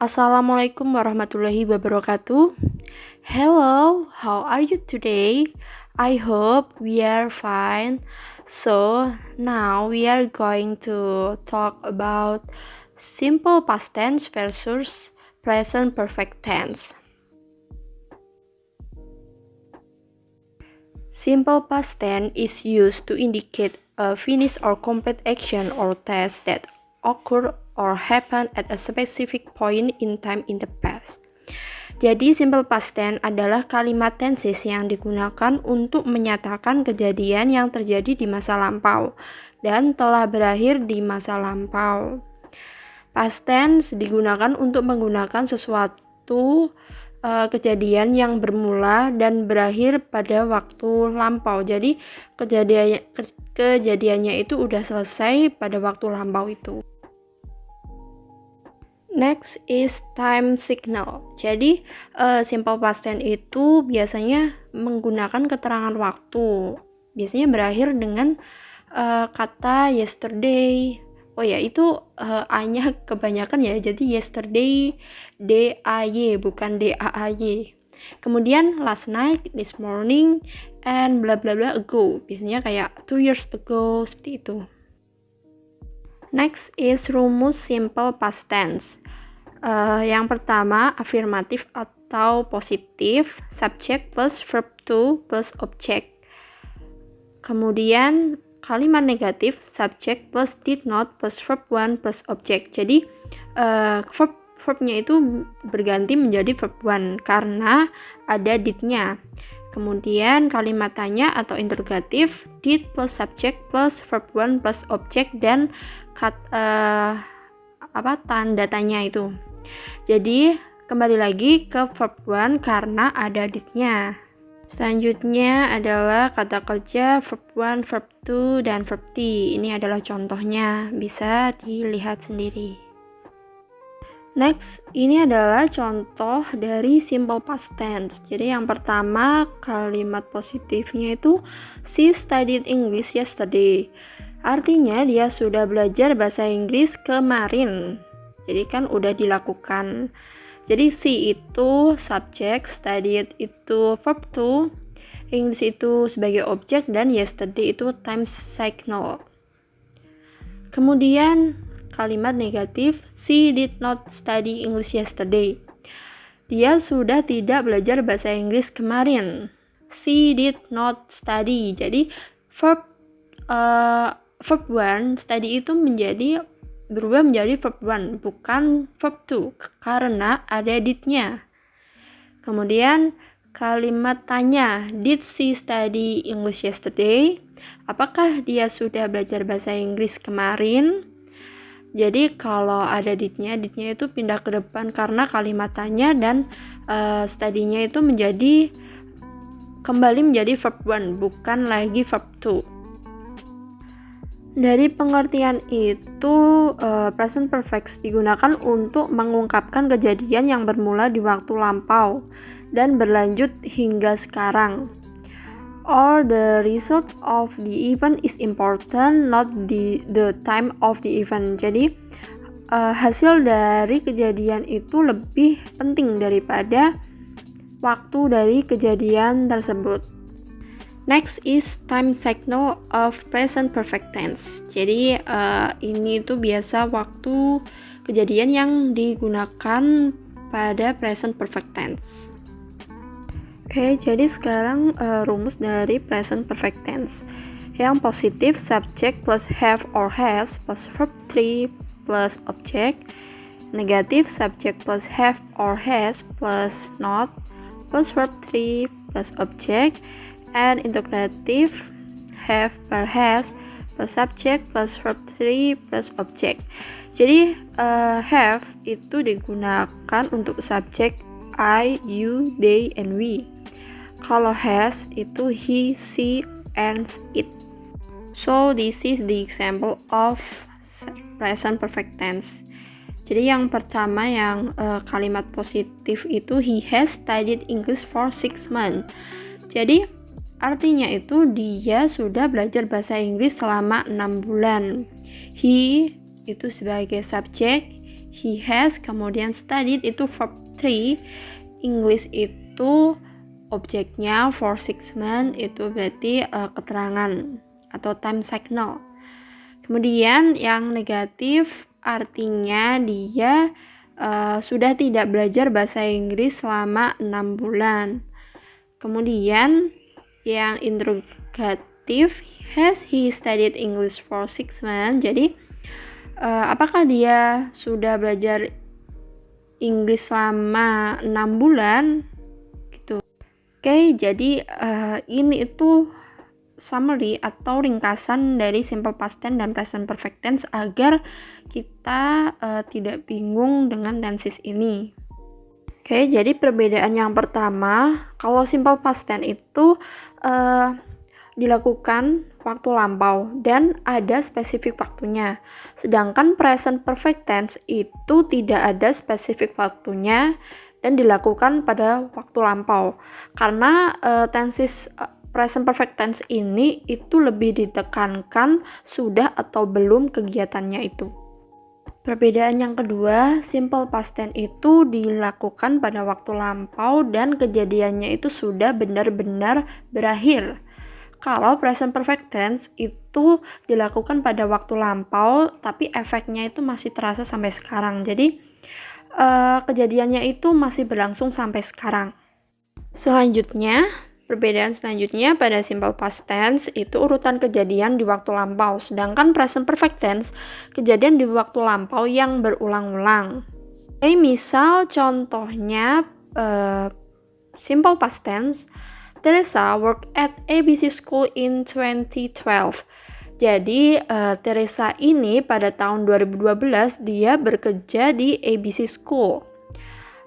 Assalamualaikum warahmatullahi wabarakatuh. Hello, how are you today? I hope we are fine. So, now we are going to talk about simple past tense versus present perfect tense. Simple past tense is used to indicate a finished or complete action or task that occurred or happened at a specific point in time in the past. Jadi simple past tense adalah kalimat tenses yang digunakan untuk menyatakan kejadian yang terjadi di masa lampau dan telah berakhir di masa lampau. Past tense digunakan untuk menggunakan sesuatu kejadian yang bermula dan berakhir pada waktu lampau. Jadi kejadiannya itu udah selesai pada waktu lampau itu. Next is time signal. Jadi simple past tense itu biasanya menggunakan keterangan waktu. Biasanya berakhir dengan kata yesterday. Oh ya, itu A-nya kebanyakan ya. Jadi yesterday, D-A-Y, bukan D-A-A-Y. Kemudian last night, this morning, and bla bla bla ago. Biasanya kayak 2 years ago, seperti itu. Next is rumus simple past tense. Yang pertama, afirmatif atau positif, subject plus verb to plus object. Kemudian kalimat negatif, subject plus did not plus verb one plus object. Jadi verbnya itu berganti menjadi verb one karena ada did-nya. Kemudian kalimat tanya atau interrogatif, did plus subject plus verb one plus object dan tanda tanya itu. Jadi kembali lagi ke verb one karena ada did-nya. Selanjutnya adalah kata kerja verb one, verb two, dan verb t. Ini adalah contohnya, bisa dilihat sendiri. Next, ini adalah contoh dari simple past tense. Jadi yang pertama, kalimat positifnya itu she studied English yesterday. Artinya dia sudah belajar bahasa Inggris kemarin. Jadi kan udah dilakukan. Jadi she itu subjek, studied itu verb to, English itu sebagai objek, dan yesterday itu time signal. Kemudian kalimat negatif, she did not study English yesterday. Dia sudah tidak belajar bahasa Inggris kemarin. She did not study. Jadi verb one study itu berubah menjadi verb one, bukan verb two karena ada did-nya. Kemudian kalimat tanya, did she study English yesterday? Apakah dia sudah belajar bahasa Inggris kemarin? Jadi kalau ada did-nya itu pindah ke depan karena kalimat tanya, dan study-nya itu kembali menjadi verb one, bukan lagi verb two. Dari pengertian itu, present perfect digunakan untuk mengungkapkan kejadian yang bermula di waktu lampau dan berlanjut hingga sekarang. Or the result of the event is important, not the time of the event. Jadi hasil dari kejadian itu lebih penting daripada waktu dari kejadian tersebut. Next is time signal of present perfect tense. Jadi ini tuh biasa waktu kejadian yang digunakan pada present perfect tense. Oke, jadi sekarang rumus dari present perfect tense. Yang positif, subject plus have or has plus verb 3 plus object. Negatif, subject plus have or has plus not plus verb 3 plus object. And interrogative, have per has plus subject plus verb 3 plus object. Jadi have itu digunakan untuk subjek I, you, they, and we. Kalau has itu he, she, and it. So this is the example of present perfect tense. Jadi yang pertama, yang kalimat positif itu he has studied English for 6 months. Jadi artinya itu dia sudah belajar bahasa Inggris selama 6 bulan. He itu sebagai subjek, he has, kemudian studied itu verb 3, English itu objeknya, for 6 months itu berarti keterangan atau time signal. Kemudian yang negatif artinya dia sudah tidak belajar bahasa Inggris selama 6 bulan. Kemudian yang interrogatif, has he studied English for 6 months? Jadi apakah dia sudah belajar Inggris selama 6 bulan? Gitu. Oke, jadi ini itu summary atau ringkasan dari simple past tense dan present perfect tense agar kita tidak bingung dengan tenses ini. Oke, jadi perbedaan yang pertama, kalau simple past tense itu dilakukan waktu lampau dan ada spesifik waktunya. Sedangkan present perfect tense itu tidak ada spesifik waktunya dan dilakukan pada waktu lampau. Karena tenses present perfect tense ini itu lebih ditekankan sudah atau belum kegiatannya itu. Perbedaan yang kedua, simple past tense itu dilakukan pada waktu lampau dan kejadiannya itu sudah benar-benar berakhir. Kalau present perfect tense itu dilakukan pada waktu lampau tapi efeknya itu masih terasa sampai sekarang. Jadi kejadiannya itu masih berlangsung sampai sekarang. Selanjutnya, perbedaan selanjutnya pada simple past tense itu urutan kejadian di waktu lampau, sedangkan present perfect tense kejadian di waktu lampau yang berulang-ulang. Misal contohnya simple past tense, Teresa worked at ABC School in 2012. Jadi Teresa ini pada tahun 2012 dia bekerja di ABC School.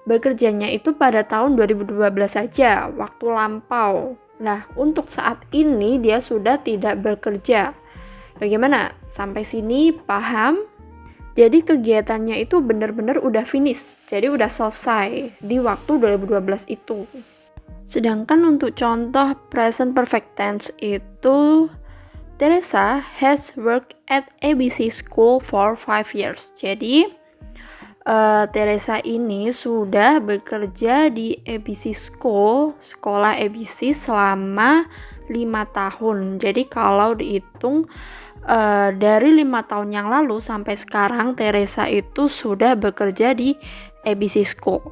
Bekerjanya itu pada tahun 2012 saja, waktu lampau. Nah, untuk saat ini dia sudah tidak bekerja. Bagaimana? Sampai sini paham? Jadi kegiatannya itu benar-benar udah finish. Jadi udah selesai di waktu 2012 itu. Sedangkan untuk contoh present perfect tense itu Teresa has worked at ABC School for 5 years. Jadi Teresa ini sudah bekerja di ABC School, sekolah ABC selama 5 tahun. Jadi kalau dihitung dari 5 tahun yang lalu sampai sekarang Teresa itu sudah bekerja di ABC School.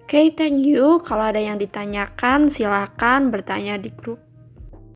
Oke, thank you. Kalau ada yang ditanyakan, silakan bertanya di grup.